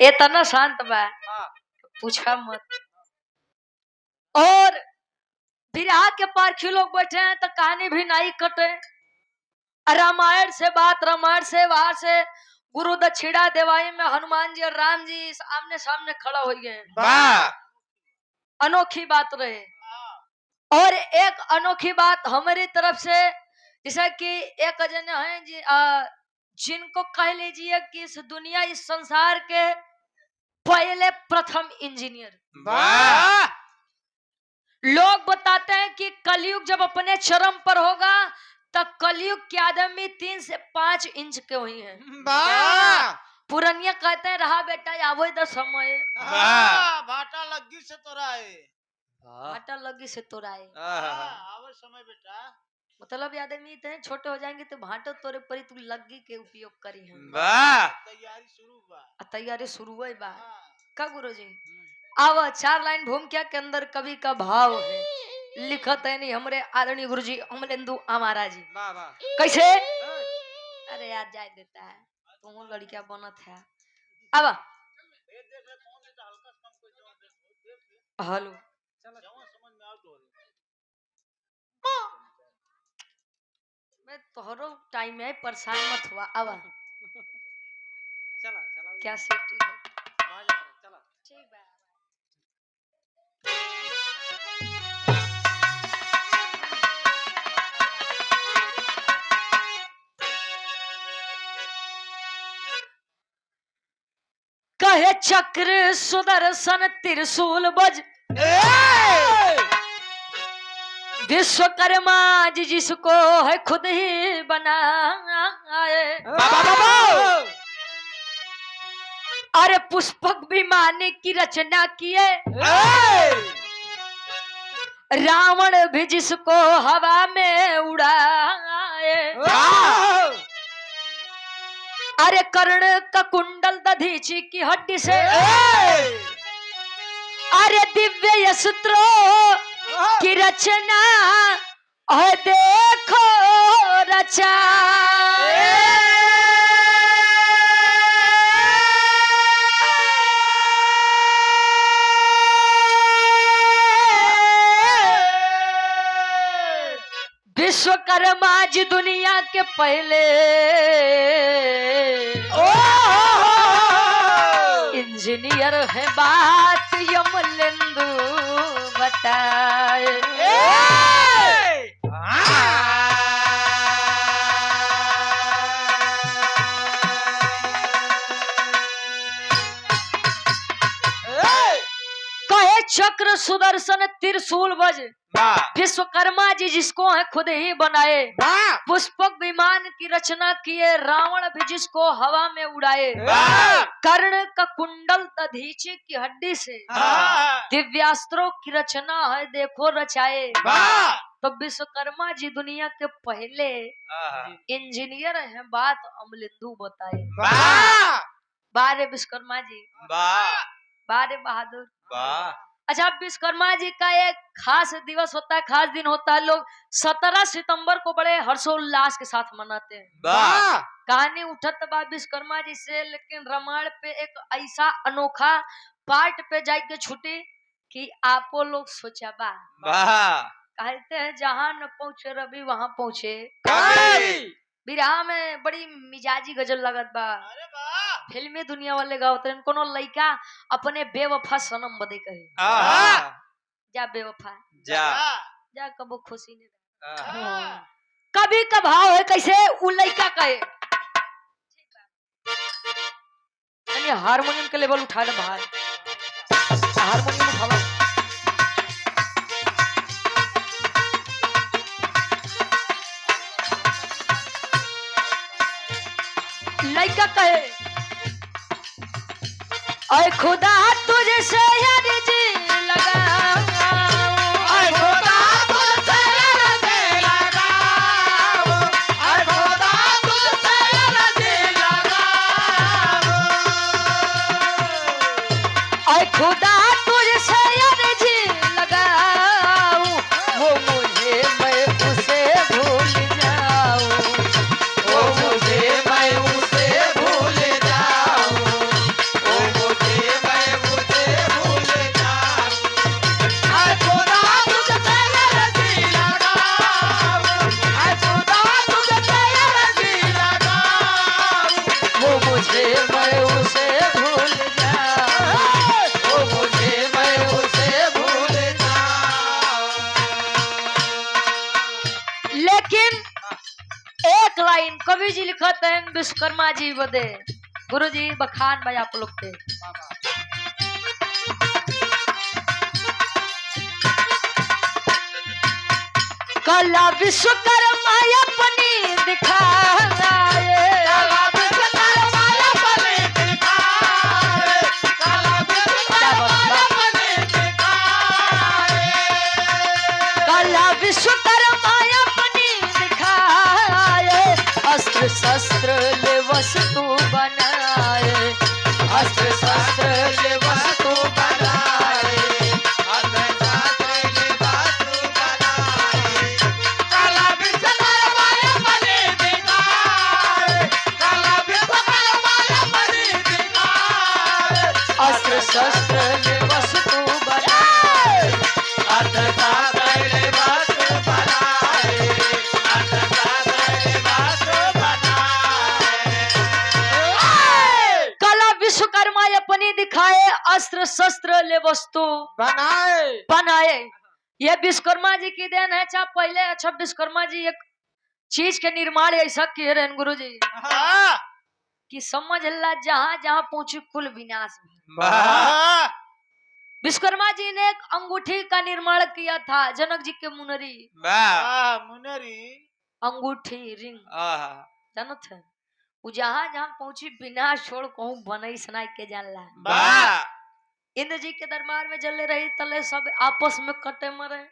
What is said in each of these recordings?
इतना शांत बा पूछा मत। और बिरहा के पारखी लोग बैठे हैं तो कहानी भी नहीं कटे। रामायण से बात, रामायण से बाहर से गुरु दक्षिणा देवाई में हनुमान जी और राम जी आमने सामने खड़ा हो गए। अनोखी बात रहे। और एक अनोखी बात हमारी तरफ से, जैसा कि एक जन है जिनको कह लीजिए कि इस दुनिया इस संसार के पहले प्रथम इंजीनियर। लोग बताते हैं कि कलयुग जब अपने चरम पर होगा तब कलयुग के आदमी 3 से 5 इंच के हुई हैं। पुरनिया कहते हैं रहा बेटा आवो इधर समय भाटा लग्गी से तोराए, भाटा लगी से तोराए आवो समय बेटा। मतलब आदमी इतने छोटे हो जाएंगे तो भाटो तोरे परी तू लग्गी के उपयोग करी है। तैयारी शुरू बा, तैयारी शुरू हुई बा का गुरुजी। अब 4 लाइन भूमिका के अंदर कवि का भाव है, लिखत है नहीं हमरे आदरणीय गुरुजी अमलेंदु आमारा जी। कैसे? अरे यार जाए देता है तुम लड़किया बनत है। अब हेलो मैं तोहरो टाइम है परेशान मत हुआ। अब चला चला क्या सेफ्टी है चला ठीक है। कहे चक्र सुदर्शन त्रिशूल बज विश्वकर्मा जी जिसको है खुद ही बनाए। अरे पुष्पक विमान की रचना किए रावण भी जिसको हवा में उड़ाए। अरे कर्ण का कुंडल दधीची की हड्डी से अरे दिव्य यशस्त्रो की रचना और देखो रचा। विश्वकर्मा जी दुनिया के पहले इंजीनियर है बात यमलेंदु बताए। कहे चक्र सुदर्शन त्रिशूल वज विश्वकर्मा जी जिसको है खुद ही बनाए। पुष्पक विमान की रचना किए रावण भी जिसको हवा में उड़ाए। कर्ण का कुंडल दधीची की हड्डी से दिव्यास्त्रों की रचना है देखो रचाए। तो विश्वकर्मा जी दुनिया के पहले इंजीनियर हैं बात अमलेंदु बताए। बारे विश्वकर्मा जी बारे बहादुर। अच्छा विश्वकर्मा जी का एक खास दिवस होता है, खास दिन होता है। लोग 17 सितंबर को बड़े हर्षोल्लास के साथ मनाते हैं। कहानी उठत बा विश्वकर्मा जी से, लेकिन रामायण पे एक ऐसा अनोखा पार्ट पे जाके छुटी कि आपो लोग सोचा बा कहते हैं जहां न पहुंचे रवि वहां पहुंचे। बिरहा में बड़ी मिजाजी गजल लगत बा। फिल्मी दुनिया वाले गावत रहे कोनो लड़का अपने बेवफा सनम बदे कहे जा बेवफा जा कबो खुशी नहीं। कभी का भाव है कैसे उ लड़का कहे हारमोनियम के लेवल उठा ले बाहर, हारमोनियम उठावा। लड़का कहे ऐ खुदा तुझसे यार जी लगा, ऐ खुदा तुझसे यार जी लगा, ऐ खुदा तुझसे यार जी लगा, ऐ खुदा तुझसे यार जी लगाऊं, वो मुझे मैं उसे भूल जाऊं, वो मुझे मैं उसे भूल जाऊं, वो मुझे कवि जी लिखत हैं विश्वकर्मा जी बदे गुरु जी बखान भाई आप लोग के कला विश्वकर्मा अपनी दिखाए कला विश्वकर्मा अपनी दिखाए अस्त्र शस्त्र ले वस्तु बनाए अस्त्र शस्त्र ले वस्तु बनाए अस्त्र शस्त्र ले वस्तु बनाए कला विश्वकर्मा अपनी दिखाए अस्त्र शस्त्र ले वस्तु बनाए ये विश्वकर्मा जी की देन है। चाहे पहले अच्छा विश्वकर्मा जी एक चीज के निर्माण ऐसा किए रहे गुरु जी कि समझ ला जहां जहां पहुंची कुल विनाश में। विश्वकर्मा जी ने एक अंगूठी का निर्माण किया था जनक जी के मुनरी अंगूठी रिंग जानत है वो जहां जहां पहुंची बिना छोड़ कहूं बनई सनाई के जानला इंद्र जी के दरबार में जले रही तले सब आपस में कटे मरे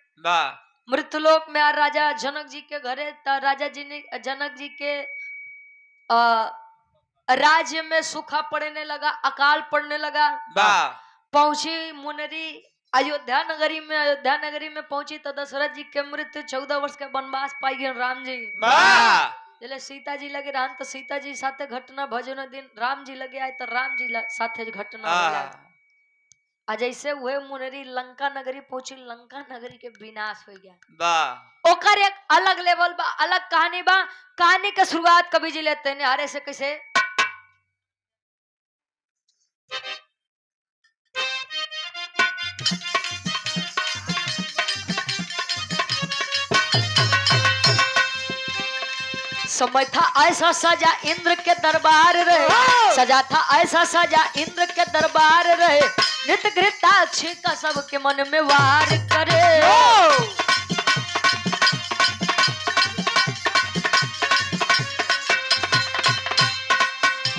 मृत्युलोक में आ राजा जनक जी के घरे राजा जी ने जनक जी के राज्य में सूखा पड़ने लगा अकाल पड़ने लगा पहुंची मुनरी अयोध्या नगरी में पहुंची तो दशरथ जी के मृत्यु 14 वर्ष के वनवास पाई गए राम जी जले सीता जी लगे रहन तो सीता जी साथे घटना भजन दिन राम जी लगे आए तो राम जी साथे घटना होला आ जैसे हुए मुनरी लंका नगरी पहुंची लंका नगरी के विनाश हो गया ओकर एक अलग लेवल बा अलग कहानी बा कहानी के शुरुआत कवि जी लेते हैं हारे से कैसे समय था ऐसा सजा इंद्र के दरबार रहे सजा था ऐसा सजा इंद्र के दरबार रहे नित घृताक्षी का सबके मन में वार करे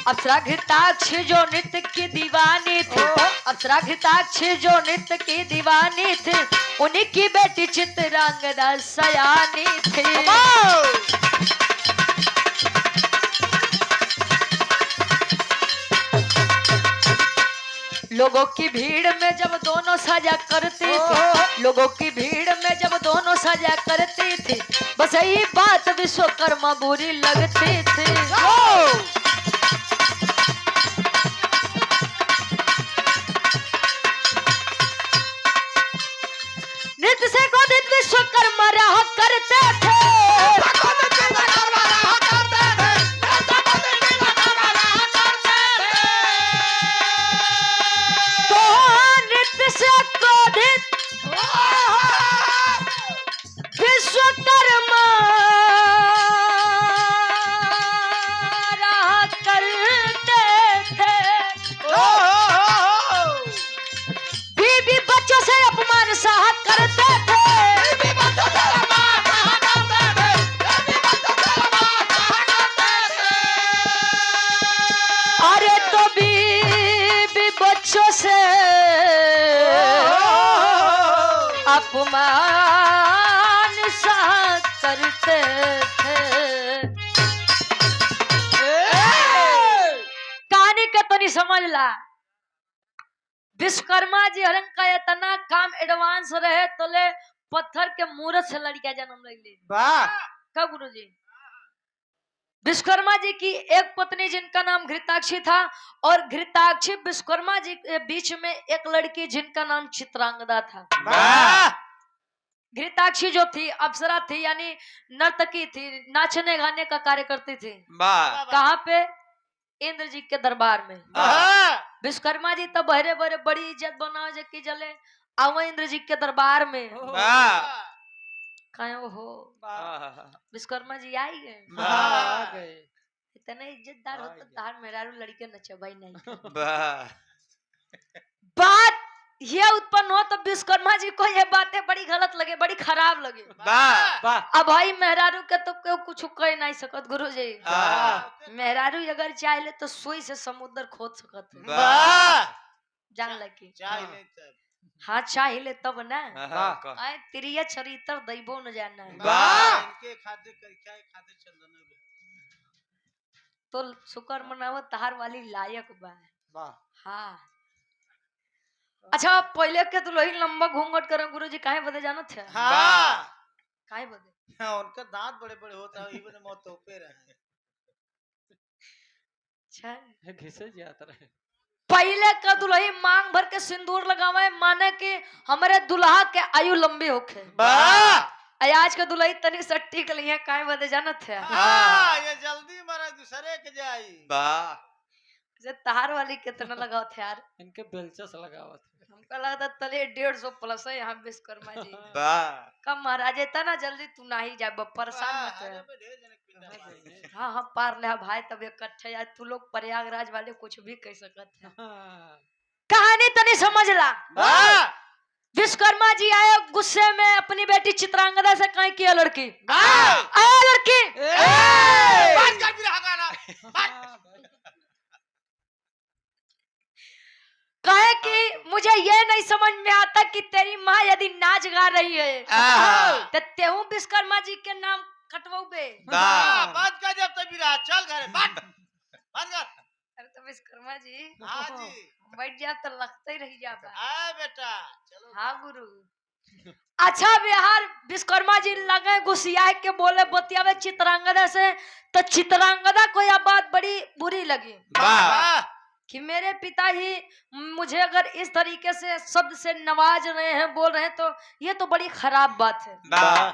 अप्सरा घृताक्षी जो नित्य की दीवानी थी अप्सरा घृताक्षी जो नित्य की दीवानी थी उन्हीं की बेटी चित्रांगदा सयानी थी लोगों की भीड़ में जब दोनों सजा करती थी लोगों की भीड़ में जब दोनों सजा करती थी बस यही बात विश्वकर्मा बुरी लगती थी नित्य से क्रोधित विश्वकर्मा रहा करते थे विश्वकर्मा रहा करते थे बीबी बच्चों से अपमान सहा करते थे अरे तो बीबी बच्चों से अपमान सहा करते थे कहानी के तो नहीं समझ ला विश्वकर्मा जी हरन का इतना काम एडवांस रहे तो ले पत्थर के मूरत से लड़कियां जन्म ले का गुरु जी विश्वकर्मा जी की एक पत्नी जिनका नाम घृताक्षी था और घृताक्षी विश्वकर्मा जी के बीच में एक लड़की जिनका नाम चित्रांगदा था घृताक्षी जो थी अप्सरा थी यानी नर्तकी थी नाचने गाने का कार्य करती थी कहाँ पे इंद्र जी के दरबार में विश्वकर्मा जी तो बहरे बहरे बड़ी इज्जत बना की जले आओ इंद्र जी के दरबार में कहे हो विश्वकर्मा जी आई गए आ गए इतने इज्जतदार हो तो तार मेहरारू लड़के नचे भाई नहीं वाह बात ये उत्पन्न हो तो विश्वकर्मा जी को ये बातें बड़ी गलत लगे, बड़ी खराब लगे। वाह वाह अब भाई मेहरारू के तो क्यों कुछ कह नहीं सकत गुरु जी। मेहरारू अगर चाहे तो सुई से समुद्र खोद सकत है। वाह जान लगी चाहिए तब हाँ चाहिए तब ना वाह आए तिरिया चरित्र दैबो न जानना है वाह इनके खाते क्या खाते चंदन तो शुक्र मनाव तहार वाली लायक बा। वाह हाँ अच्छा पहले के दुल्ही लंबा घूंघट करे गुरुजी काहे बदे जानत थे? हाँ काहे बदे? हाँ, उनका दांत बड़े बड़े होता है इवन मौत तोपे रहे अच्छा घिसे जाता रहे पहले का दुल्ही मांग भर के सिंदूर लगावे माने कि हमारे दुल्हा के आयु लंबी होखे। वाह आज के दुल्ही तनी सट्टी के लिए काहे बदे जानत थे? हाँ ये जल्दी मारा दूसरे के जाई वाह जे तहार वाली कितना लगाओ थे यार? इनके बेलचस लगावत हमको लगता तले 150 प्लस है यहाँ विश्वकर्मा जी। वाह कम महाराज इतना जल्दी तू नहीं जाए परेशान मत अरे हो। बे ढेर जने पिंडा मारे। हाँ हाँ पार ले भाई तब इकट्ठे यार तू लोग प्रयागराज वाले कुछ भी कह सकते हैं। कहानी तनी समझ ला। वाह विश्वकर्मा जी आए गुस्से में अपनी बेटी चित्रांगदा से कहीं किया लड़की वाह आया लड़की बात कर भी रहा गाना कहे कि मुझे ये नहीं समझ में आता कि तेरी माँ यदि नाच गा रही है तो तेहू विश्वकर्मा जी के नाम कटवाओगे। वाह बात कर जब तक भी रहा चल घर बात बंद कर अरे तो विश्वकर्मा जी हाँ जी बैठ जा तो लगता ही रही जाता। आ बेटा चलो हाँ गुरु। अच्छा बिहार विश्वकर्मा जी लगे गुस्सिया के बोले बतियावे चित्रांगदा से तो चित्रांगदा को यह बात बड़ी बुरी लगी वाह कि मेरे पिता ही मुझे अगर इस तरीके से शब्द से नवाज रहे हैं बोल रहे हैं तो ये तो बड़ी खराब बात है। वाह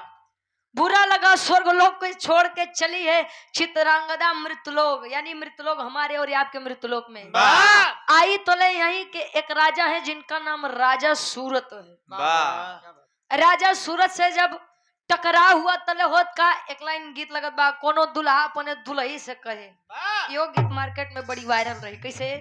बुरा लगा स्वर्गलोक को छोड़ के चली है चित्रांगदा मृतलोक यानी मृतलोक हमारे और आपके मृतलोक में वाह आई तो ले यहीं के एक राजा है जिनका नाम राजा सूरत है। वाह राजा सूरत से जब टकराव हुआ तले होत का एक लाइन गीत लगत बा कोनो दुल्हा अपने दुल्ही से कहे यो गीत मार्केट में बड़ी वायरल रही कैसे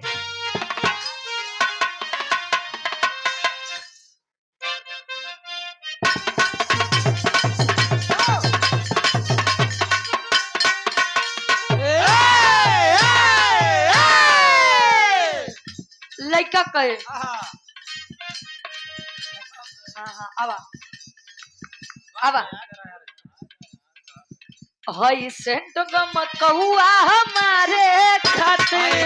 लड़का कहे हाँ हाँ आवा आवा हई सेंट गम कहुआ हमारे खातिर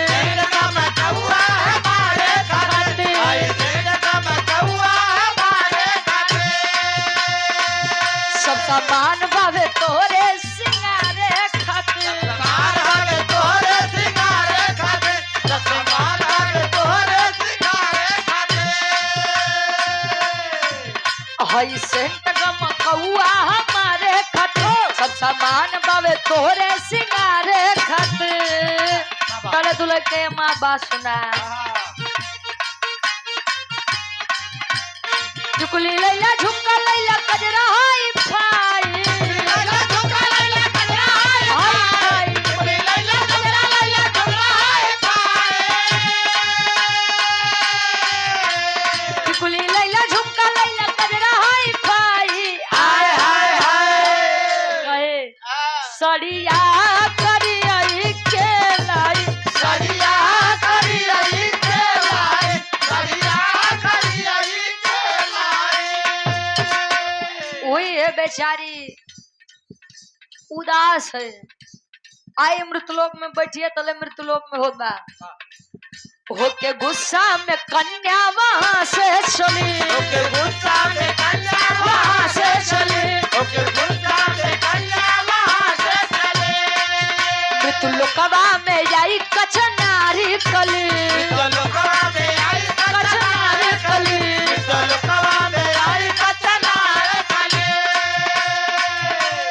सब सामान बावे तोरे सिंगारे खातिर हई सेंट गम कहुआ हमारे खातिर सब सामान बावे तोरे सिंगारे खातिर तले दुल्हे के माँ बात सुना चुकली लैला झुमका लैला कजरा हाई फाई चुकली लैला झुमका लैला कजरा हाई फाई आय हाय हाय सड़िया करियई के लाई सड़िया करियई के लाई वही है बेचारी उदास है आई मृतलोक में बैठिए तले मृतलोक में होता होके गुस्सा में कन्या वहां से चली वहां से चली मृतलोकवा में जाई कचनारी कली कचनारी कली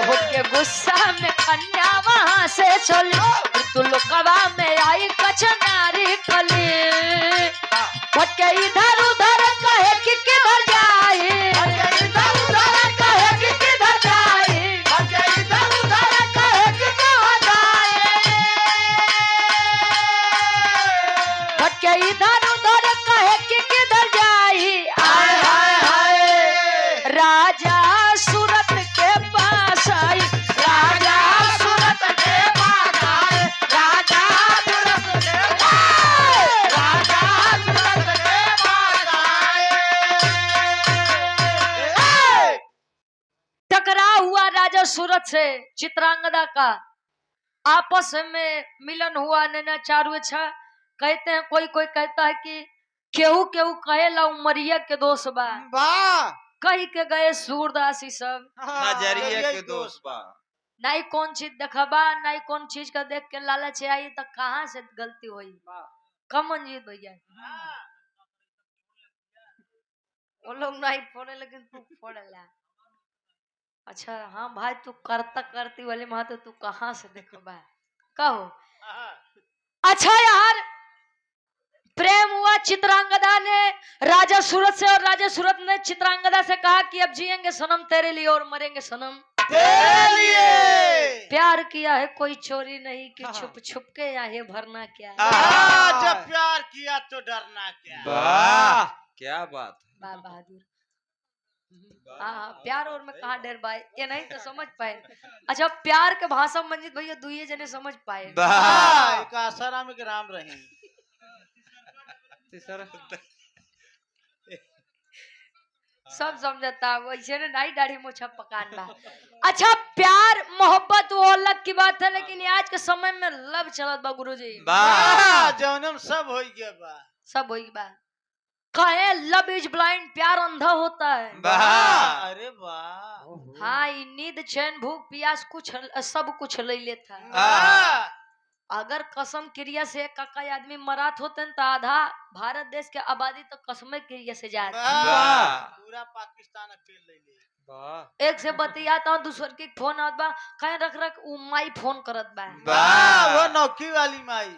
होके गुस्सा में कन्या वहां से चली मृतलोकवा में आई कचनारी कली भटके इधर उधर कहे कि किधर जाए कहे कि किधर जाए राजा सूरत के पास आई, राजा सूरत के पास आई, राजा सूरत के पास, राजा सूरत के पास आए। टकराव हुआ राजा सूरत से चित्रांगदा का, आपस में मिलन हुआ। नैना चारू अच्छा कहते हैं, कोई कोई कहता है कि केहू केहू कहेला उमरिया के दोष बा, वाह कही के गए सूरदासी सब। नजरिया के दोस्त बा। नहीं कौन चीज देखबा, नहीं कौन चीज का देख के लालच आई तो कहाँ से गलती हुई। कम मंजीत भैया वो लोग नहीं फोड़े लेकिन तू फोड़ेला। अच्छा हाँ भाई, तू करता करती वाले वहां तो तू कहाँ से देखबा, कहो। अच्छा यार, प्रेम हुआ चित्रांगदा ने राजा सूरत से, और राजा सूरत ने चित्रांगदा से कहा कि अब जिएंगे सनम तेरे लिए और मरेंगे सनम तेरे लिए। प्यार किया है कोई चोरी नहीं कि छुप छुप के यहाँ भरना क्या है। जब प्यार किया तो डरना क्या। वाह क्या बात है। वाह बहादुर। हाँ प्यार और मैं कहाँ डर पाए, ये नहीं तो समझ पाए। अच्छा प्यार के भाषा मंजित भैया दुइये जने समझ पाए। एक आसाराम के राम रहे। सब समझता वैसे ने नहीं दाढ़ी मोछा पकान बा। अच्छा प्यार मोहब्बत वो अलग की बात है, लेकिन आज के समय में लव चलत बा गुरुजी। जौनम सब हो गया बा, सब होई बा। कहे लव इज ब्लाइंड, प्यार अंधा होता है। अरे वाह। हाँ ये नींद चैन भूख प्यास कुछ सब कुछ ले लेता है। अगर कसम क्रिया से काका आदमी मरात होते तो आधा भारत देश के आबादी तो कसम क्रिया से जाए। पूरा पाकिस्तान अकेले ले ले। एक से बतियाता हूँ, दूसर के फोन आवत बा, कहे रख रख उ माई फोन करत बा। वो नौकी वाली माई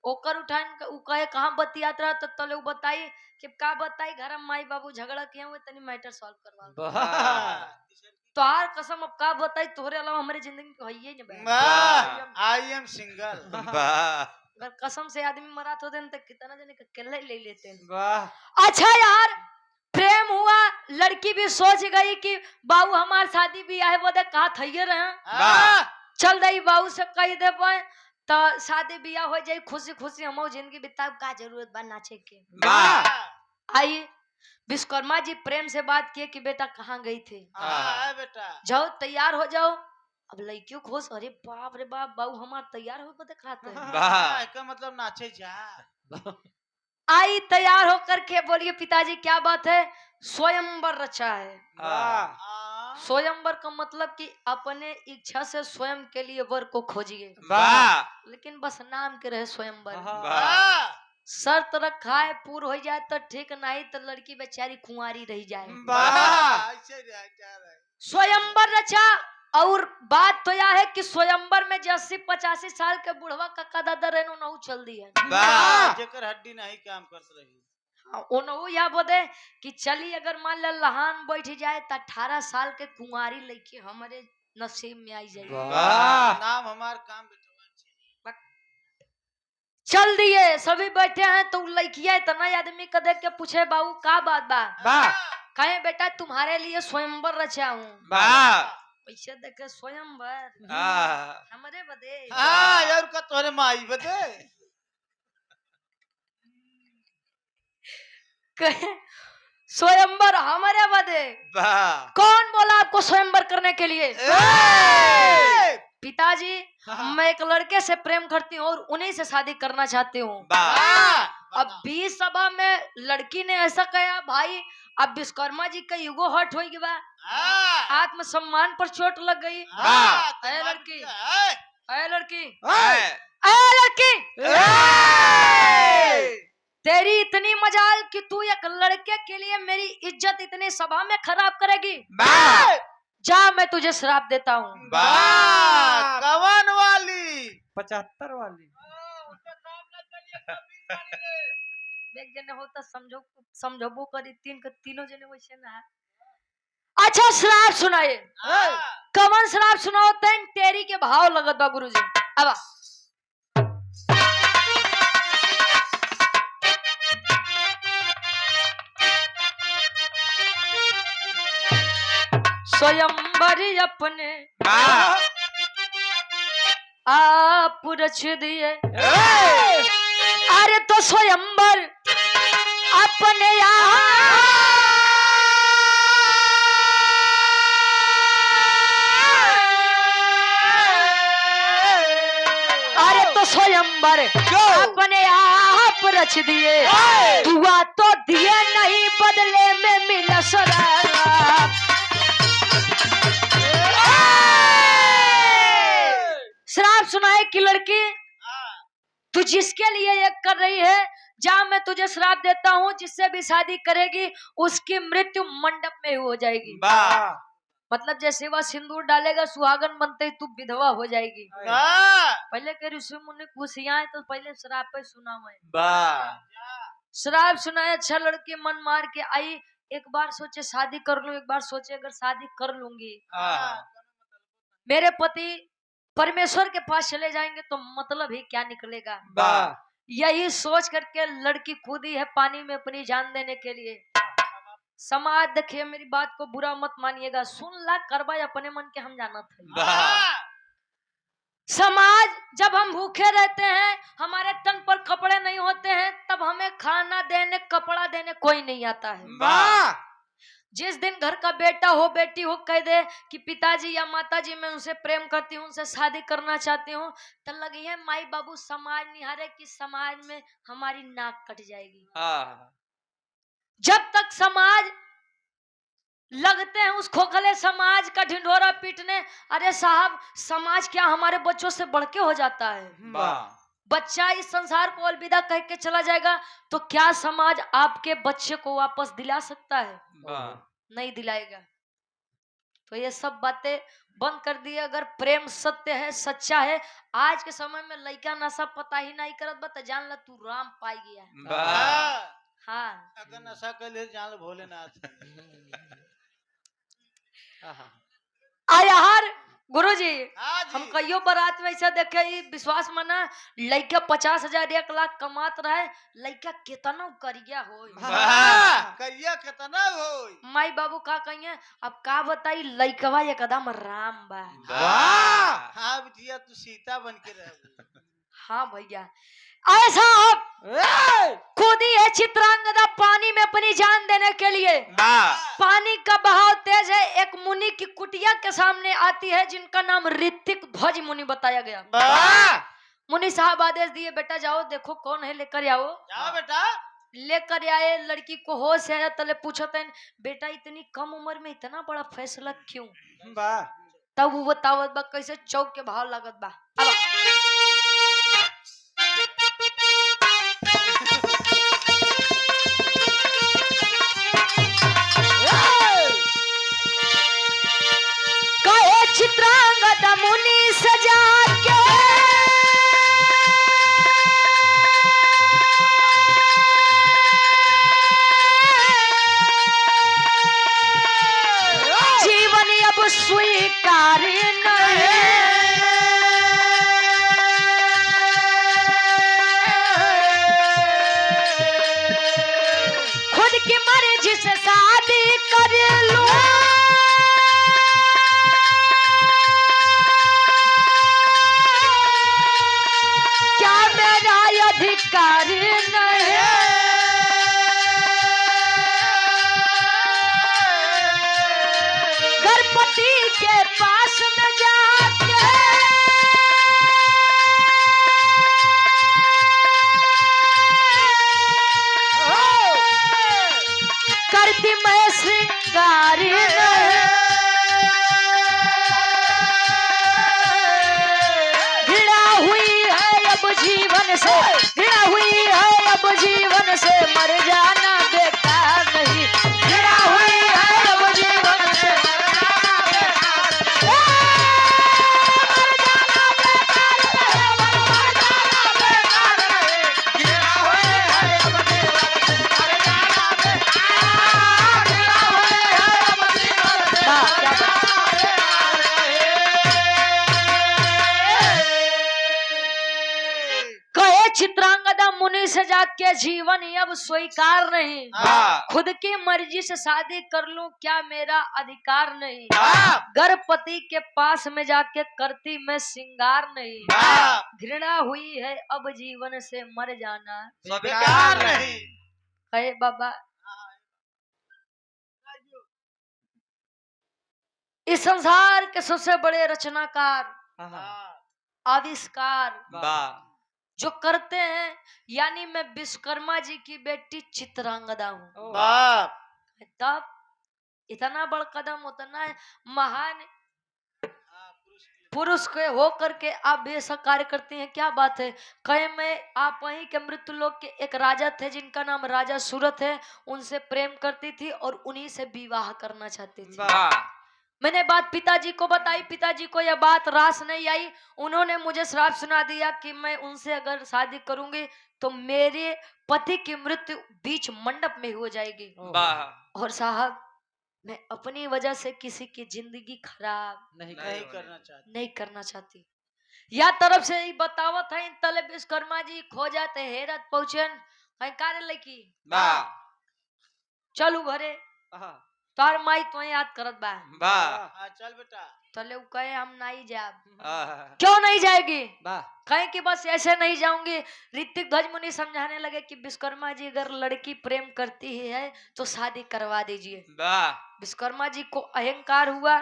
ओकर उठाइन उ कहे कहाँ बतियात रहा, तो तले उ बताई कि का बताई घर में माई बाबू झगड़ा किए हुए तनी मैटर सॉल्व करवा। तोहार कसम अब का बताई, तोहरे अलावा हमारे जिंदगी को है नहीं। I am single. अगर कसम से आदमी मरात होते तो कितना जने का अकेले ले लेते हैं। अच्छा यार प्रेम हुआ, लड़की भी सोच गई कि बाबू हमार शादी भी है बोले कहा थइए रहे, चल दई बाबू से कह दे पाए तो शादी बियाह हो जाए, खुशी खुशी हम जिंदगी बिताब, का जरूरत बा नाचे के। आई विश्वकर्मा जी प्रेम से बात किए कि बेटा कहाँ गई थे, बेटा जाओ तैयार हो जाओ। अब लड़कियों खुश, अरे बाप रे बाप बाबू हमार तैयार हो दिखाते हैं। का मतलब नाचे जा। आई तैयार होकर के बोलिए पिताजी क्या बात है, स्वयंवर रचा है। स्वयंवर का मतलब कि अपने इच्छा से स्वयं के लिए वर को खोजिए, लेकिन बस नाम के रहे स्वयंवर। शर्त रखा है पूर्ण हो जाए तो ठीक, नहीं तो लड़की बेचारी कुंवारी रह जाए। स्वयंवर रचा, और बात तो यह है कि स्वयंवर में 80-85 साल के बुढ़वा का दादा रहनो नहु चल दी है, जेकर हड्डी नहीं काम करत रही। ओनहु या बोले कि चली अगर मान ला लहान बैठ जाए तो 18 साल के कुंवारी लड़की हमारे नसीब में आई जाए। नाम हमार काम चल दिए, सभी बैठे हैं तो लड़किया इतना आदमी का देख के पूछे बाबू का बात बा। कहे बेटा तुम्हारे लिए स्वयंवर रचा हूँ। पैसे देखे स्वयंवर हमारे बदे यार का तोरे माई बदे। कहे स्वयंवर हमारे बदे। कौन बोला आपको स्वयंवर करने के लिए? पिताजी मैं एक लड़के से प्रेम करती हूँ और उन्हीं से शादी करना चाहती हूँ। अब 20 सभा में लड़की ने ऐसा कहा, भाई अब विश्वकर्मा जी का ईगो हर्ट हो गया, आत्मसम्मान पर चोट लग गई। अरे लड़की, अरे लड़की, अरे लड़की, तेरी इतनी मजाल कि तू एक लड़के के लिए मेरी इज्जत इतनी सभा में खराब करेगी? जा मैं तुझे श्राप देता हूँ। कवन वाली? 75 वाली। एक जने होता समझबो करी, तीनों जने वैसे ना। अच्छा श्राप सुनाए। कवन श्राप सुनाओ? तेरी के भाव लगत बा गुरुजी। अब स्वयंवर अपने वाह आप रच दिए। अरे तो स्वयंवर अपने अरे तो स्वयंवर अपने आप रच दिए। दुआ तो दिए नहीं बदले में मिला शराब। शराब सुनाए कि लड़की तू जिसके लिए ये कर रही है, जा मैं तुझे श्राप देता हूँ, जिससे भी शादी करेगी उसकी मृत्यु मंडप में हो जाएगी। वाह मतलब जैसे वह सिंदूर डालेगा सुहागन बनते ही तू विधवा हो जाएगी। पहले के ऋषि मुनि खुशियां तो पहले श्राप पे सुना हुआ है। वाह श्राप सुनाया। अच्छा लड़की मन मार के आई, एक बार सोचे शादी कर लूं, एक बार सोचे अगर शादी कर लूंगी मेरे पति परमेश्वर के पास चले जाएंगे तो मतलब ही क्या निकलेगा। वाह यही सोच करके लड़की कूदी है पानी में अपनी जान देने के लिए। समाज देखिए, मेरी बात को बुरा मत मानिएगा, सुन ला करवा अपने मन के हम जाना थे। वाह समाज जब हम भूखे रहते हैं, हमारे तन पर कपड़े नहीं होते हैं, तब हमें खाना देने कपड़ा देने कोई नहीं आता है। वाह जिस दिन घर का बेटा हो बेटी हो कह दे कि पिताजी या माताजी मैं उनसे प्रेम करती हूँ, उनसे शादी करना चाहती हूँ, तो लगी है माई बाबू समाज निहारे कि समाज में हमारी नाक कट जाएगी। जब तक समाज लगते हैं उस खोखले समाज का ढिंढोरा पीटने, अरे साहब समाज क्या हमारे बच्चों से बढ़ के हो जाता है। वाह बच्चा इस संसार को अलविदा कह के चला जाएगा तो क्या समाज आपके बच्चे को वापस दिला सकता है? नहीं दिलाएगा। तो ये सब बातें बंद कर दिए। अगर प्रेम सत्य है, सच्चा है, आज के समय में लड़का नशा पता ही नहीं करत बता, जान ला तू राम पाई गया है। हाँ अगर नशा कर ले जान लो भोलेनाथ। यार गुरुजी हाँ जी। हम कईयों बारात में ऐसा देखे, विश्वास माना लड़का 50,000 1 लाख कमात रहे, लड़का कितना करिया हो, करिया कितना हो। माई बाबू का कहिए अब का बताई, लड़कवा एकदम राम बा। हाँ बिटिया तू सीता बन के रह। हाँ भैया ऐसा आप कूदी है चित्रांगदा पानी में अपनी जान देने के लिए। पानी का बहाव तेज है। एक मुनि की कुटिया के सामने आती है जिनका नाम ऋतिक ध्वज मुनि बताया गया। मुनि साहब आदेश दिए बेटा जाओ देखो कौन है, लेकर आओ। जाओ बेटा। लेकर आए। लड़की को होश आया, तले पूछते बेटा इतनी कम उम्र में इतना बड़ा फैसला क्यों? तब वो बतावत बा कैसे चौक के भाव लागत बा। चित्रांगदा मुनि सजा के जीवन अब स्वीकार नहीं, खुद की मर्जी से शादी कर लूं, अधिकार नहीं। गणपति के पास में जाके करती मैं श्रृंगार घृणा हुई है अब जीवन से, घृणा हुई है अब जीवन से, मर जाना बेकार नहीं। घृणा हुई है अब जीवन से, मर जाना बेकार नहीं। घृणा हुई है अब जीवन से, मर जाना बेकार, घृणा हुई है अब जीवन से, मर जाना बेकार। चित्रांगदा मुनि से जाके जीवन अब स्वीकार नहीं, वाह खुद की मर्जी से शादी कर लूं क्या मेरा अधिकार नहीं, वाह गर्भपति के पास में जाके करती मैं सिंगार नहीं, वाह घृणा हुई है अब जीवन से मर जाना, स्वीकार नहीं। कहे बाबा इस संसार के सबसे बड़े रचनाकार आविष्कार वाह जो करते हैं, यानी मैं विश्वकर्मा जी की बेटी चित्रांगदा हूँ। बाप तब इतना बड़ कदम, उतना महान पुरुष के हो करके आप बेशक कार्य करते हैं, क्या बात है। कहे मैं आप वहीं के मृत्यु लोक के एक राजा थे जिनका नाम राजा सूरत है, उनसे प्रेम करती थी और उन्हीं से विवाह करना चाहती थी। वाह मैंने बात पिताजी को बताई, पिताजी को यह बात रास नहीं आई, उन्होंने मुझे श्राप सुना दिया कि मैं उनसे अगर शादी करूंगी तो मेरे पति की मृत्यु बीच मंडप में हो जाएगी। वाह और साहब मैं अपनी वजह से किसी की जिंदगी खराब नहीं करना चाहती। या तरफ से ही बतावत है, तले विश्वकर्मा जी खो जाते हेरत पहुंचन कहीं कार्य लड़की वाह चलू घरे तार माई तो याद करत बा, वाह चल बेटा तले उ कहे हम नहीं जाब। आह, क्यों नहीं जाएगी, वाह कहे कि बस ऐसे नहीं जाऊंगी। ऋतिक ध्वज मुनि समझाने लगे कि विश्वकर्मा जी अगर लड़की प्रेम करती ही है तो शादी करवा दीजिए। वाह विश्वकर्मा जी को अहंकार हुआ,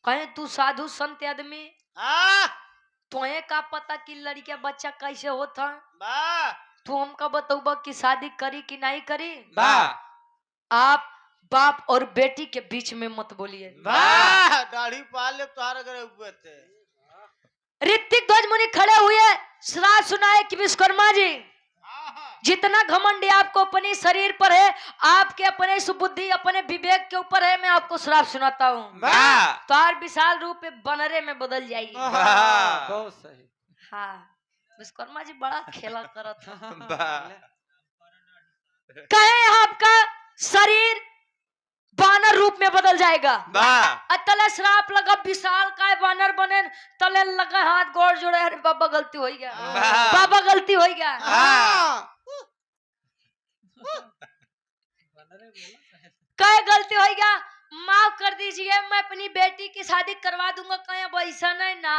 कहे तू साधु संत आदमी, तुम्हें का पता कि लड़किया बच्चा कैसे होता, तू हमका बतौबा कि शादी करी कि नहीं करी। वाह आप बाप और बेटी के बीच में मत बोलिए। दाढ़ी पाल ले तुहार अगर हुए थे। ऋतिक ध्वज मुनि खड़े हुए श्राप सुनाए कि विश्वकर्मा जी जितना घमंड आपको अपने शरीर पर है, आपके अपने सुबुद्धि अपने विवेक के ऊपर है, मैं आपको श्राप सुनाता हूँ वाह तो आप विशाल रूप में बनरे में बदल जाइए। वाह बहुत सही हाँ विश्वकर्मा जी बड़ा खेला करत था। वाह कहे आपका शरीर बानर रूप में बदल जाएगा। वाह तले श्राप लगा विशाल काय बानर बने, तले लगा हाथ गोड़ जोड़े, अरे बाबा गलती हो गया, वाह। बाबा गलती हो गया। कहे गलती हो गया, माफ कर दीजिए, मैं अपनी बेटी की शादी करवा दूंगा। कहे अब ऐसा नहीं ना,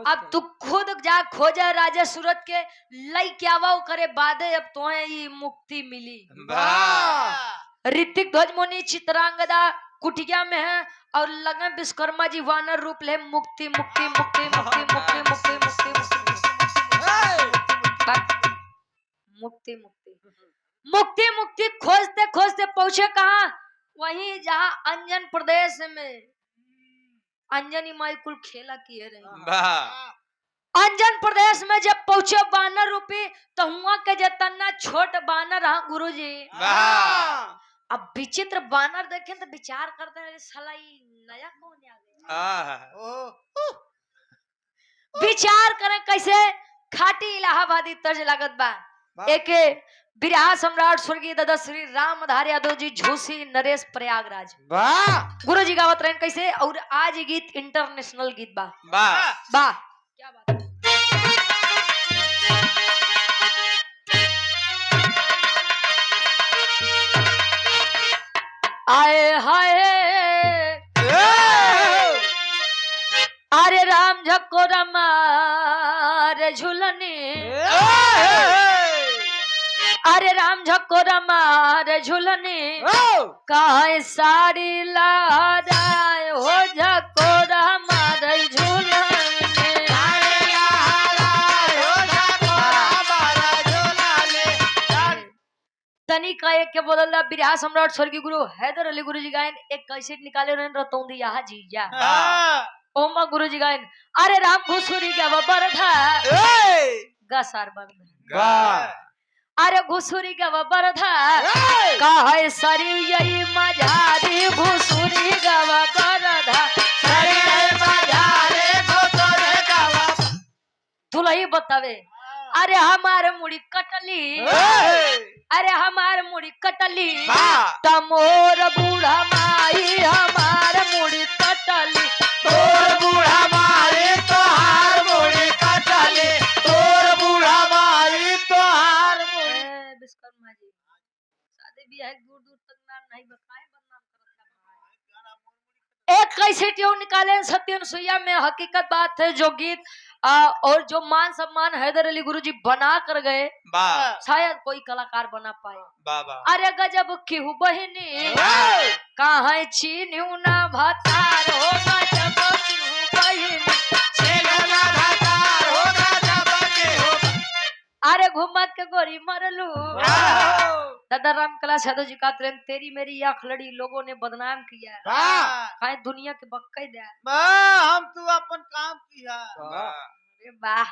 अब तू खुद जा खोजा राजा सूरत के लई क्या वो करे बादे, अब तो ये मुक्ति मिली। ऋतिक ध्वज मुनि चित्रांगदा कुटिया में है और लगे विश्वकर्मा जी वानर रूप ले, मुक्ति मुक्ति मुक्ति मुक्ति मुक्ति मुक्ति मुक्ति मुक्ति मुक्ति मुक्ति मुक्ति खोजते खोजते पहुंचे कहा, वहीं जहाँ अंजन प्रदेश में अंजनी माई कुल खेला किए रहे। अंजन प्रदेश में जब पहुंचे बानर रूपी तो हुआ के जतना छोट बानर हाँ गुरु जी। अब विचित्र बानर देखे तो विचार करते हैं साला ये नया कौन आ गया। विचार करें कैसे, खाटी इलाहाबादी तर्ज लागत बा। एक बिरहा सम्राट स्वर्गीय दादा श्री रामधारी यादव जी झूसी नरेश प्रयागराज गुरु जी गावत रहे कैसे, और आज गीत इंटरनेशनल गीत बा। वाह क्या बात है। आए हाय अरे राम झको रमारे झुलनी, अरे राम झको रमारे झुलनी, काहे साड़ी लहराए हो झको रमारे झुलनी। तनी कहे के बोलला बिरहा सम्राट स्वर्गीय गुरु हैदर अली गुरु जी गायन एक कैसेट निकाले रहे रतौंदी यहाँ जीजा ओमा गुरु जी गायन, अरे राम घुसुरी का बरधा गसार बंद, अरे घुसुरी का बरधा कहे सरी यही मझारी घुसुरी का बरधा तुलही बतावे, अरे हमारे मुड़ी कटली, अरे हमार मुड़ी कटली तमोर बूढ़ा माई हमार मुड़ी कटली, तोर बूढ़ा मारी तोहार मुड़ी कटली, तोर बूढ़ा मारी तोहार कैसे ट्यून निकाले सत्यन सुइया में हकीकत बात है जो गीत और जो मान सम्मान हैदर अली गुरुजी बना कर गए वाह शायद कोई कलाकार बना पाए। वाह वाह अरे गजब क्यों बहनी कहाँ चीन्यू ना भतार हो गजब क्यों बहनी चेला भातार होगा जब के होगा अरे घुमत के गोरी मरलू दादा राम कला साधु जी का प्रेम तेरी मेरी आंख लड़ी लोगों ने बदनाम किया खाए दुनिया के बक्के दे हम तू अपन काम किया अरे वाह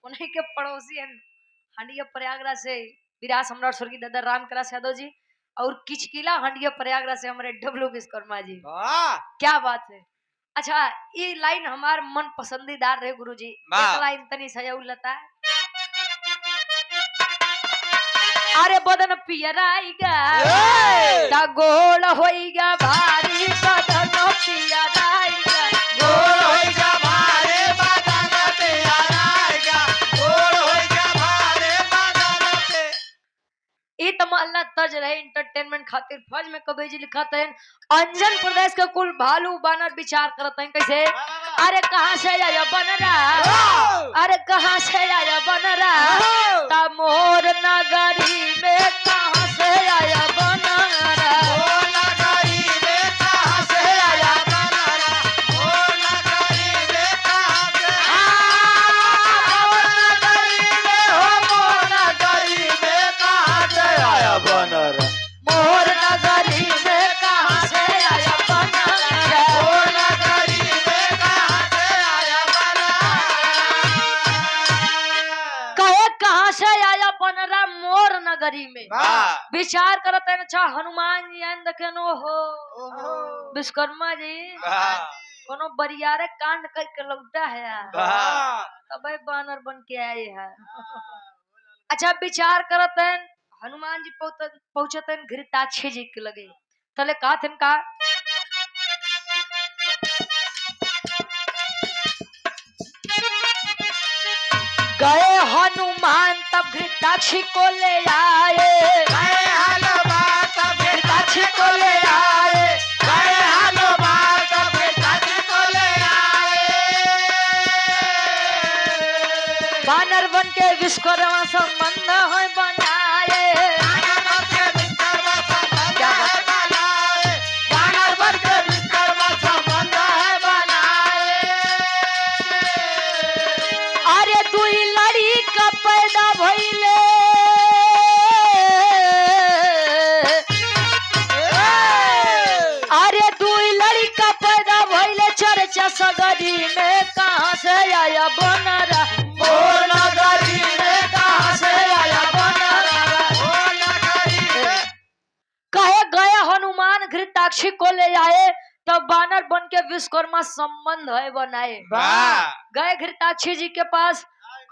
उन्हीं के पड़ोसी हैं हंडिया प्रयागराज से विराट सम्राट स्वर्गीय दादा राम कला यादव जी और किचकिला हंडिया प्रयागराज से हमारे डब्लू विश्वकर्मा जी। क्या बात है। अच्छा ये लाइन हमार मन पसंदीदार रहे गुरुजी। एक लाइन तनी सजा उलता अरे बदन पियराइगा ता गोल होइगा भारी बदन पियराइगा गोल होइगा भारे बदन पे आराइगा गोल होइगा भारे बदन पे ई तमल्ला तज रहे एंटरटेनमेंट खातिर फौज में कबीर जी लिखत है अंजन प्रदेश के कुल भालू बानर विचार करत हैं कैसे अरे कहां से आया बनरा अरे कहां से आया बनरा ता मोर नगरी में कहां से आया बनरा ओ नगरी में कहां से आया बनरा ओ नगरी में कहां से ओ नगरी में हो मोर नगरी में कहां से आया बनरा मोर नगरी में कहां से आया बनरा ओ नगरी में कहां से आया बनरा कहे कहां से आया बनरा मोर नगरी में वाह विचार करत है अच्छा हनुमान जी आन देखनो हो विश्वकर्मा जी वाह कोनो बरियारे कांड करके लौटा है वाह तबे बानर बन के आए हैं। अच्छा विचार करत है हनुमान जी पहुंचत हैं घृताक्षी जी के लगे तले कहा थे का गए हनुमान तब घृताक्षी को ले आए गए हनुमान तब घृताक्षी को ले आए गए हनुमान तब घृताक्षी को ले आए बानर बन के विश्वकर्मा संबंध है बनाए बानर बन के विश्वकर्मा संबंध है बनाए बानर बन के विश्वकर्मा संबंध है बनाए अरे दुई लड़ी का पैदा भइले अरे दुई लड़ी का पैदा भइले चर्चा सगरी में कहां से आया बनरा ओ नगरी में कहां से आया बनरा ओ नगरी में कहे गए हनुमान घृताक्षी को ले आए तब बानर बन के विश्वकर्मा संबंध है बनाए वाह गए घृताक्षी जी के पास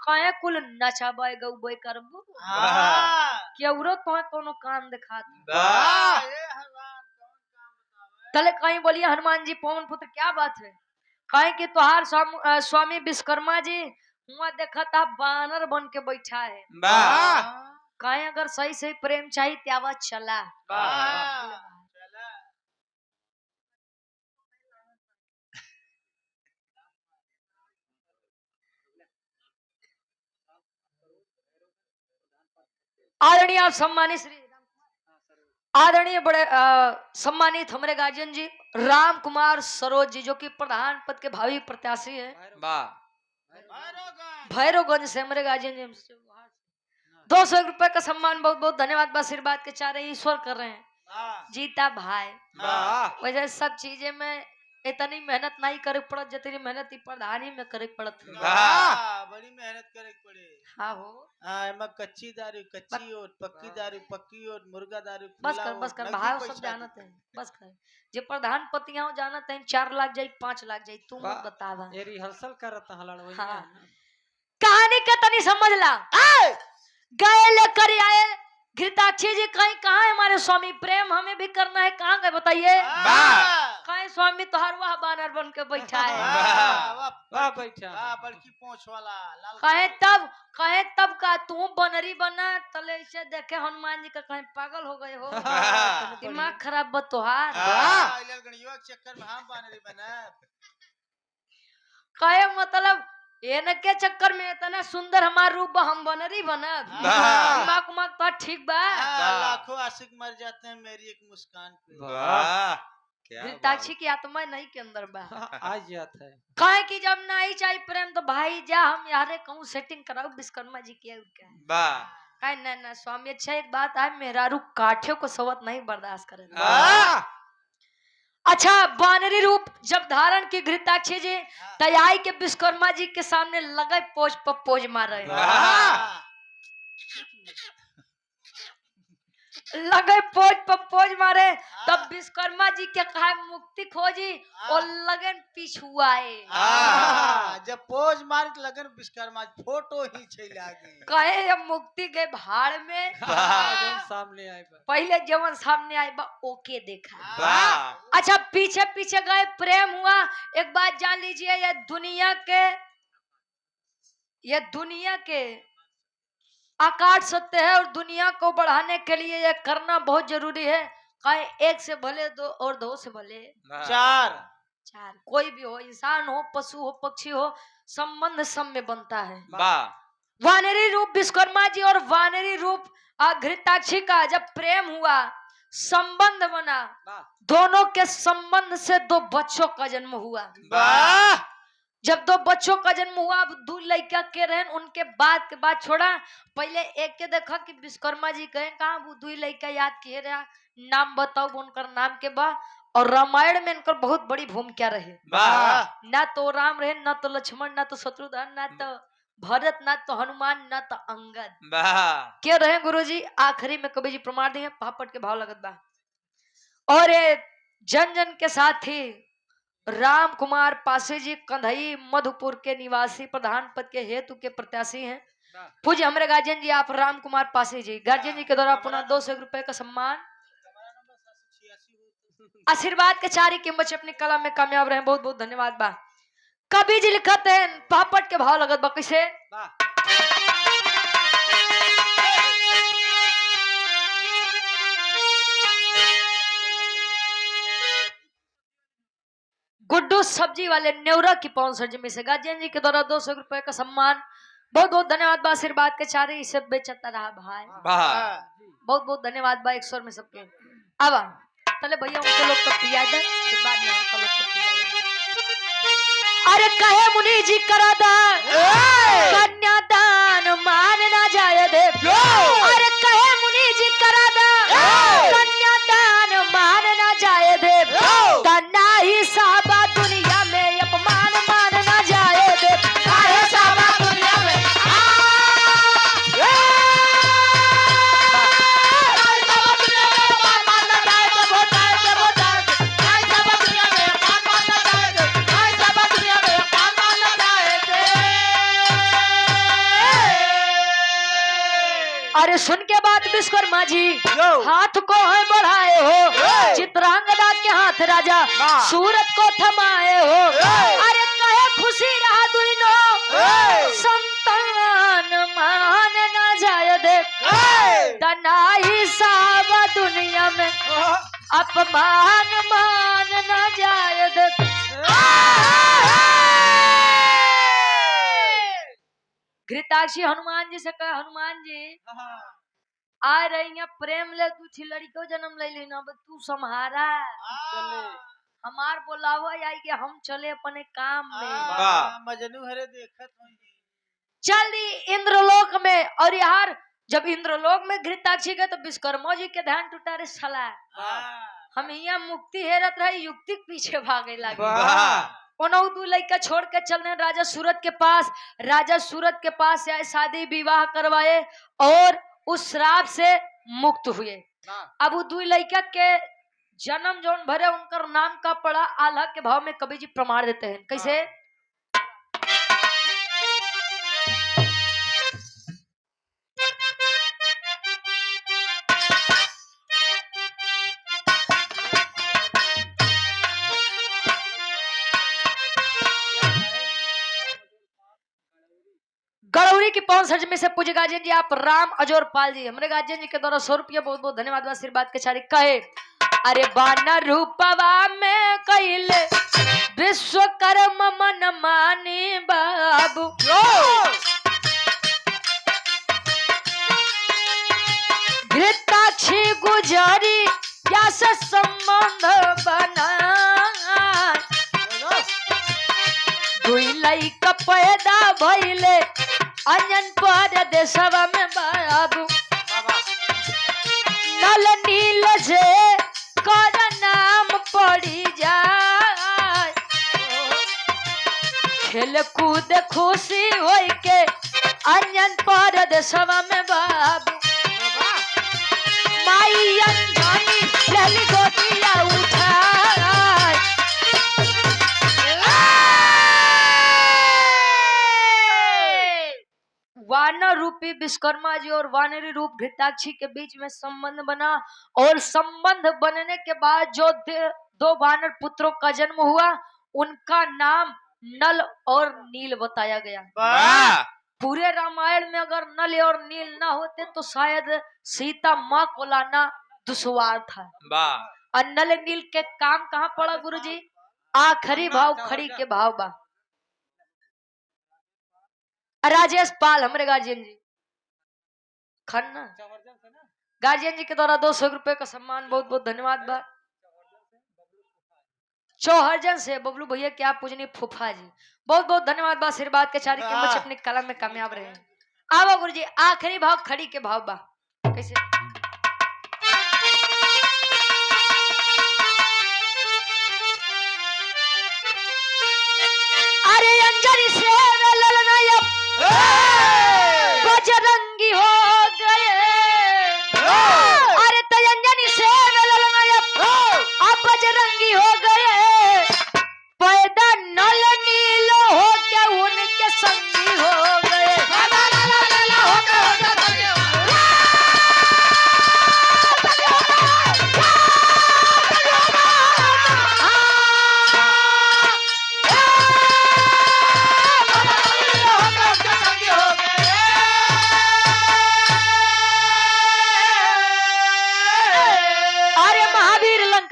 कहे कुल नचाबे गौबे करबू केउरो तो कोनो काम दिखात वाह तले कहीं बोलिए हनुमान जी पवन पुत्र क्या बात है कहे कि तुहार स्वामी विश्वकर्मा जी हुआ देखा था बानर बन के बैठा है वाह कहे अगर सही सही प्रेम चाहिए त्यावा चला आदरणीय आप सम्मानित श्री आदरणीय बड़े सम्मानित हमारे गार्जियन जी राम कुमार सरोज जी जो कि प्रधान पद के भावी प्रत्याशी हैं वाह भैरवगंज से हमारे गार्जियन जी 200 रुपए का सम्मान बहुत बहुत धन्यवाद आशीर्वाद के चाह रहे ईश्वर कर रहे हैं जीता भाई वाह वैसे सब चीजें में इतनी मेहनत नहीं करे पड़त जितनी मेहनत प्रधानी में करे पड़त है बड़ी मेहनत करे पड़े हाँ हो एमा कच्ची दारू कच्ची और पक्की दारू पक्की और मुर्गा दारू बस कर भाव सब जानत है बस कर जे प्रधान पतियां जानत है 4 लाख जाई 5 लाख जाई तू मत बतावा ये रिहर्सल करत हलड़ वही हाँ। कहानी के तनी समझ ला गए लेकर आए घृताक्षी जी कहीं कहाँ है हमारे स्वामी प्रेम हमें भी करना है कहाँ गए बताइए कहीं स्वामी तोहर वह बानर बन के बैठा है। वाह बैठा बड़की पोंछ वाला लाल कहे तब का तू बनरी बना तले से देखे हनुमान जी का कहीं पागल हो गए हो। दिमाग खराब बा तोहार। गणियों के चक्कर में हम बानरी बना कहे मतलब इनके चक्कर में इतना सुंदर हमार रूप बा हम बनरी बनब। दिमाग उमाग तो ठीक बा। लाखों आशिक मर जाते हैं मेरी एक मुस्कान पे। क्या घृताक्षी की आत्मा नहीं के अंदर बा। आज जाता है कहे कि जब नहीं चाहिए प्रेम तो भाई जा हम यारे कहूँ सेटिंग कराओ विश्वकर्मा जी की कहे ना स्वामी अच्छा एक बात है मेहरारू काठियों को सवत नहीं बर्दाश्त करे। अच्छा बानरी रूप जब धारण की घृताक्षी जी तैयारी के विश्वकर्मा जी के सामने लगे पोज पर पोज मार रहे लगे पोज पर पोज मारे तब विश्वकर्मा जी के कहा मुक्ति खोजी और लगन पिछुआए। जब पोज मार के लगन विश्वकर्मा फोटो ही छैला गई कहे अब मुक्ति गए भाड़ में सामने आए पहले जवन सामने आए बा ओके देखा। अच्छा पीछे पीछे गए प्रेम हुआ। एक बात जान लीजिए ये दुनिया के आकार सत्य है और दुनिया को बढ़ाने के लिए ये करना बहुत जरूरी है। कहे एक से भले दो और दो से भले चार कोई भी हो इंसान हो पशु हो पक्षी हो संबंध सब में बनता है। वानरी रूप विश्वकर्मा जी और वानरी रूप घृताक्षी का जब प्रेम हुआ संबंध बना दोनों के संबंध से दो बच्चों का जन्म हुआ। जब दो बच्चों का जन्म हुआ अब दो लड़का के रहन उनके बाद छोड़ा पहले एक के देखा कि विश्वकर्मा जी कहे कहा वो दो लड़का याद किए रहा नाम बताओ उनकर नाम के बा। और रामायण में इनकर बहुत बड़ी भूमिका रहे। ना तो राम रहे ना तो लक्ष्मण ना तो शत्रुघ्न ना तो भरत ना तो हनुमान ना तो अंगद क्या रहे गुरुजी। आखिरी में कवि जी प्रमाण दिए पापट के भाव लगत बा। और जन जन के साथ ही राम कुमार पासे जी कंधई मधुपुर के निवासी प्रधान पद के हेतु के प्रत्याशी हैं। पूज्य हमारे गार्जियन जी आप राम कुमार पासे जी गार्जियन जी के द्वारा पुनः 200 रुपए का सम्मान आशीर्वाद के चारी के बच्चे अपनी कला में कामयाब रहे बहुत बहुत धन्यवाद बा। कवि जी लिखते हैं पापट के भाव लगत बा कैसे। गुड्डू सब्जी वाले नेवरा की पवन सर जी में से गार्जियन जी के द्वारा 200 रुपए का सम्मान बहुत बहुत धन्यवाद बा। आशीर्वाद के चारे इसे बेचता रहा भाई बहुत बहुत धन्यवाद बा। 100 में सबके अब पहले भैया उनको लोग को पिया दे फिर बाद में उनको लोग को पिया दे। अरे कहे मुनि जी करा दान कन्यादान मान ना जाए दे। अरे कहे मुनि जी करा दान कन्यादान मान ना जाए दे। कन्या ही साबा दुनिया में अपमान मान ना जाए दे। काहे साबा दुनिया में अरे सुन के बाद विश्वकर्मा जी हाथ को है बढ़ाए हो चित्रांगदा के हाथ राजा सूरत को थमाए हो। अरे कहे खुशी रहा दुनो संतान मान न जाए दे। तनाही सावा दुनिया में अपमान मान न जाए दे। घृताक्षी हनुमान जी से कहे हनुमान जी आ रही है प्रेम ले तू छिलड़ी को जन्म ले लेना तू संहारा हमार बोलावा आई कि हम चले अपने काम में। मजनू हरे देखत चल दी इंद्रलोक में। और यार जब इंद्रलोक में घृताक्षी गए तो विश्वकर्मा जी के ध्यान टूटा रे साला हम यहाँ मुक्ति हेरत रहे युक्ति पीछे भागे लगे। दू लड़का छोड़ के चलने राजा सूरत के पास। राजा सूरत के पास आए शादी विवाह करवाए और उस श्राप से मुक्त हुए। अब दू लड़का के जन्म जौन भरे उनका नाम का पड़ा आल्हा के भाव में कवि जी प्रमाण देते हैं कैसे। 61 में से पूज्य गार्जियन जी आप राम अजोर पाल जी हमारे गार्जियन जी के द्वारा 100 रुपया बहुत बहुत धन्यवाद आशीर्वाद के सारी कहे अरे बानर रूपवा में कैले विश्वकर्म मन मानी बाबू घृताक्षी गुजरी या से संबंध बना दुई लइका पैदा भइले अंजन पर देशवा में बाबू नल नील से कर नाम पड़ी जाए खेल कूद खुशी होई के अंजन पर देशवा में बाबू माई अंजनी लली गोटिया उठाए वानर रूपी विश्वकर्मा जी और वानरी रूप घृताक्षी के बीच में संबंध बना और संबंध बनने के बाद जो दो वानर पुत्रों का जन्म हुआ उनका नाम नल और नील बताया गया। पूरे रामायण में अगर नल और नील ना होते तो शायद सीता माँ को लाना दुश्वार था। और नल नील के काम कहाँ पड़ा गुरुजी? आखिरी भाव खड़ी के भाव बा। राजेश पाल हमारे गार्जियन जी खन्ना गार्जियन जी के द्वारा 200 रुपए का सम्मान बहुत बहुत धन्यवाद बा। चौहरजन से बबलू भैया क्या पूजनी फूफा जी बहुत बहुत धन्यवाद बा आशीर्वाद के चारी के बच्चे अपने कला में कामयाब रहे। आओ गुरु जी आखिरी भाव खड़ी के भाव बा कैसे अरे अंजनी से बजरंगी हो गए अरे तो अंजनी से अब बजरंगी हो गए पैदा नल नील हो के उनके संगी हो गए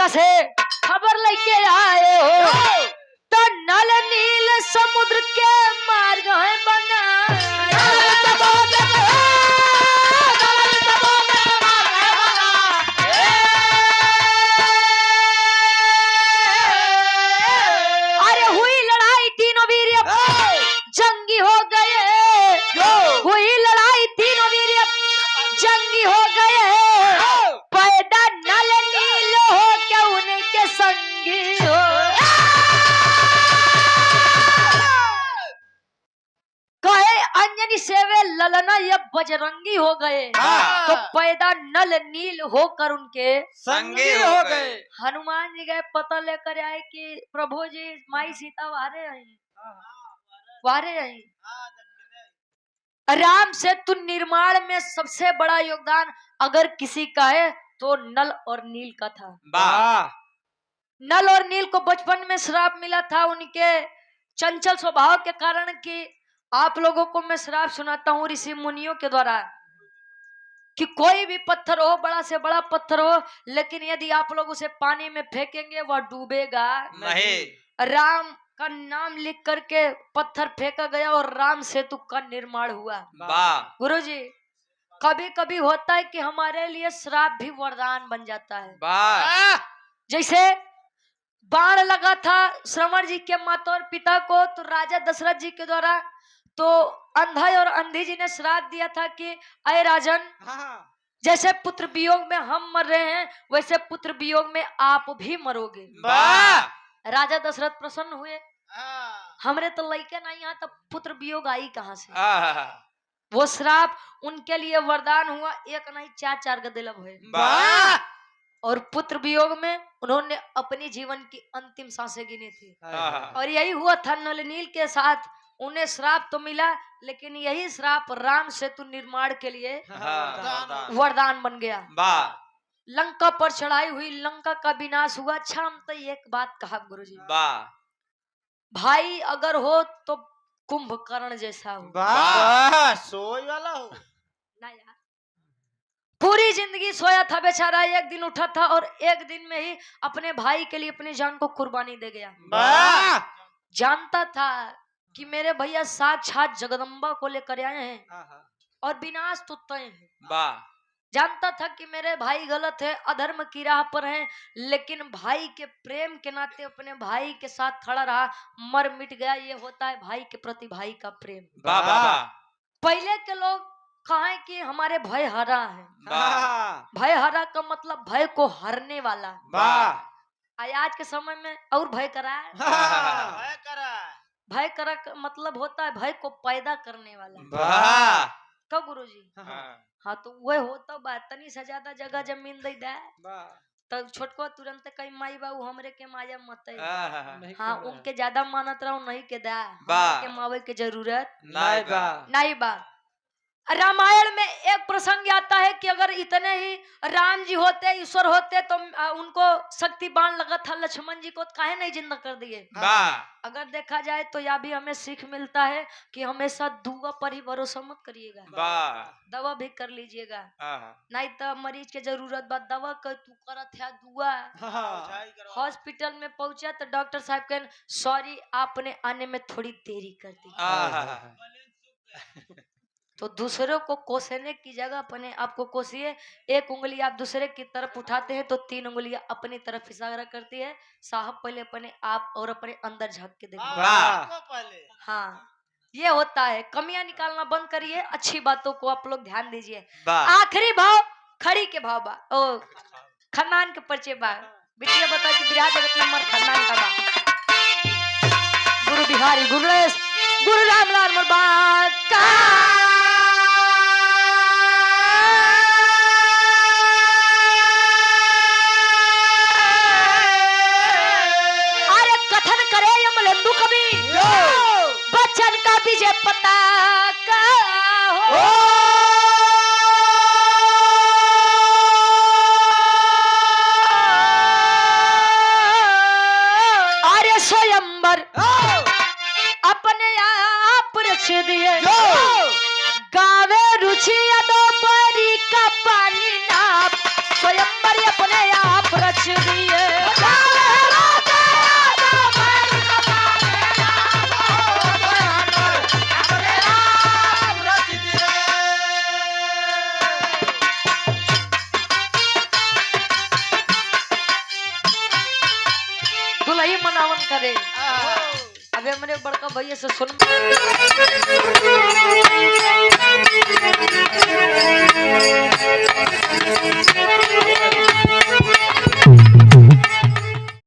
से खबर लेके आए हो तो नल नील समुद्र के मार्ग है बना अरे हुई लड़ाई तीनों वीर जंगी हो गए हुई लड़ाई तीनों वीर जंगी हो गए पैदा नल नील हो के उनके संगी हो कहे अंजनी सेवे ललना ये बजरंगी हो गए तो पैदा नल नील होकर उनके संगी हो गए। हनुमान जी गए पता लेकर आए कि प्रभु जी माई सीता वारे आई राम सेतु निर्माण में सबसे बड़ा योगदान अगर किसी का है तो नल और नील का था। नल और नील को बचपन में श्राप मिला था उनके चंचल स्वभाव के कारण कि आप लोगों को मैं श्राप सुनाता हूँ ऋषि मुनियों के द्वारा कि कोई भी पत्थर हो बड़ा से बड़ा पत्थर हो लेकिन यदि आप लोग उसे पानी में फेंकेंगे वह डूबेगा नहीं। राम का नाम लिख करके पत्थर फेंका गया और राम सेतु का निर्माण हुआ। गुरुजी कभी कभी होता है कि हमारे लिए श्राप भी वरदान बन जाता है। जैसे बाण लगा था श्रवण जी के माता और पिता को तो राजा दशरथ जी के द्वारा तो अंधा और अंधी जी ने श्राप दिया था कि अय राजन जैसे पुत्र वियोग में हम मर रहे हैं वैसे पुत्र वियोग में आप भी मरोगे। राजा दशरथ प्रसन्न हुए हमरे तो लड़के नहीं यहाँ तो पुत्र वियोग आई कहाँ से। वो श्राप उनके लिए वरदान हुआ एक नहीं चार गदे हुए और पुत्र वियोग में उन्होंने अपनी जीवन की अंतिम सांसें गिनी थी। और यही हुआ था नल नील के साथ उन्हें श्राप तो मिला लेकिन यही श्राप राम सेतु निर्माण के लिए वरदान बन गया। लंका पर चढ़ाई हुई लंका का विनाश हुआ। अच्छा हम तो एक बात कहा गुरुजी भाई अगर हो तो कुंभकर्ण जैसा हो। वाह सोई वाला हो। ना यार, पूरी जिंदगी सोया था बेचारा, एक दिन उठा था और एक दिन में ही अपने भाई के लिए अपनी जान को कुर्बानी दे गया। वाह जानता था कि मेरे भैया साक्षात जगदम्बा को लेकर आए हैं और विनाश तो तय है। जानता था कि मेरे भाई गलत है, अधर्म की राह पर हैं, लेकिन भाई के प्रेम के नाते अपने भाई के साथ खड़ा रहा, मर मिट गया। ये होता है भाई के प्रति भाई का प्रेम। पहले के लोग कहे कि हमारे भय हरा है, भय हरा का मतलब भय को हरने वाला। आज के समय में और भय करा है, भय करा का मतलब होता है भय को पैदा करने वाला। कब गुरुजी? हाँ तो वह होता बात तनी से ज्यादा जगह जमीन दे दे तब छोटको तुरंत कई माई बाबू हमरे के माया मत। हाँ उनके ज्यादा मानत रहो नहीं के दा के मावे के जरूरत नहीं बा। रामायण में एक प्रसंग आता है कि अगर इतने ही राम जी होते, ईश्वर होते, तो उनको शक्ति बाण लगा था, लक्ष्मण जी को काहे नहीं जिंदा कर दिए। अगर देखा जाए तो यह भी हमें सीख मिलता है कि हमेशा दुआ पर ही भरोसा मत करिएगा, दवा भी कर लीजिएगा। नहीं तो मरीज के जरूरत बा दवा कर तू करत है दुआ। हॉस्पिटल में पहुंचा तो डॉक्टर साहब कहे सॉरी आपने आने में थोड़ी देरी कर दी। तो दूसरों को कोसने की जगह अपने आप को कोसिए। एक उंगली आप दूसरे की तरफ उठाते हैं तो 3 उंगलियां अपनी तरफ इशारा करती है। साहब पहले अपने आप और अपने अंदर झांक के देखिए। हाँ ये होता है, कमियां निकालना बंद करिए, अच्छी बातों को आप लोग ध्यान दीजिए। आखिरी भाव खड़ी के भाव बा ओ खानदान के परिचय बा। बिटिया बता कि बिराज जगत नंबर खानदान का बा। गुरु बिहारी गुरुलेश गुरु रामलाल मुरबाद का बच्चन का विजय पता का हो। अरे स्वयंवर अपने आप रच दिए, गावे रुचि दोपहरी का पानी नाप। स्वयंवर अपने आप रच दिए, मनावन करे। अबे हमरे बड़का भैया से सुन